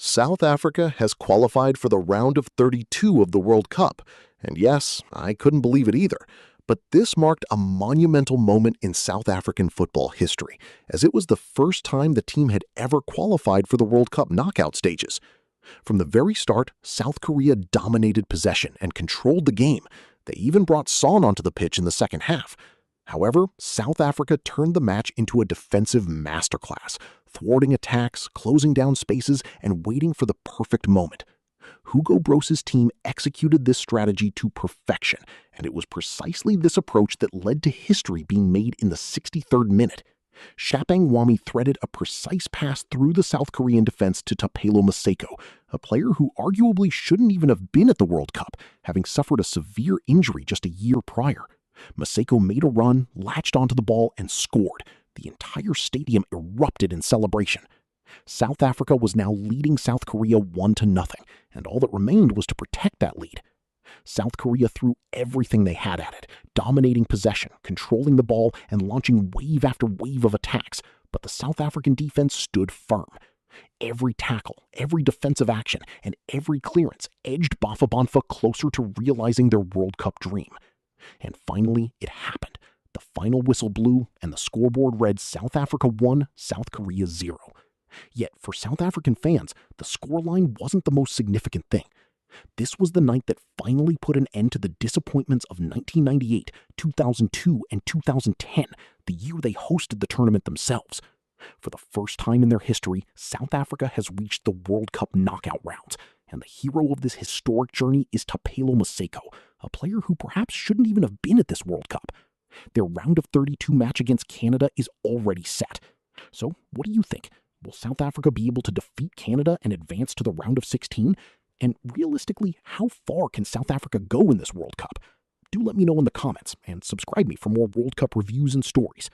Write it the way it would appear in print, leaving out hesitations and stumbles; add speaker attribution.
Speaker 1: South Africa has qualified for the round of 32 of the World Cup. And yes, I couldn't believe it either. But this marked a monumental moment in South African football history, as it was the first time the team had ever qualified for the World Cup knockout stages. From the very start, South Korea dominated possession and controlled the game. They even brought Son onto the pitch in the second half. However, South Africa turned the match into a defensive masterclass, thwarting attacks, closing down spaces, and waiting for the perfect moment. Hugo Broos's team executed this strategy to perfection, and it was precisely this approach that led to history being made in the 63rd minute. Shapang Wami threaded a precise pass through the South Korean defense to Thapelo Maseko, a player who arguably shouldn't even have been at the World Cup, having suffered a severe injury just a year prior. Maseko made a run, latched onto the ball, and scored. The entire stadium erupted in celebration. South Africa was now leading South Korea 1-0, and all that remained was to protect that lead. South Korea threw everything they had at it, dominating possession, controlling the ball, and launching wave after wave of attacks, but the South African defense stood firm. Every tackle, every defensive action, and every clearance edged Bafana closer to realizing their World Cup dream. And finally, it happened. The final whistle blew, and the scoreboard read South Africa 1, South Korea 0. Yet, for South African fans, the scoreline wasn't the most significant thing. This was the night that finally put an end to the disappointments of 1998, 2002, and 2010, the year they hosted the tournament themselves. For the first time in their history, South Africa has reached the World Cup knockout rounds, and the hero of this historic journey is Thapelo Maseko, a player who perhaps shouldn't even have been at this World Cup. Their round of 32 match against Canada is already set. So, what do you think? Will South Africa be able to defeat Canada and advance to the round of 16? And realistically, how far can South Africa go in this World Cup? Do let me know in the comments, and subscribe me for more World Cup reviews and stories.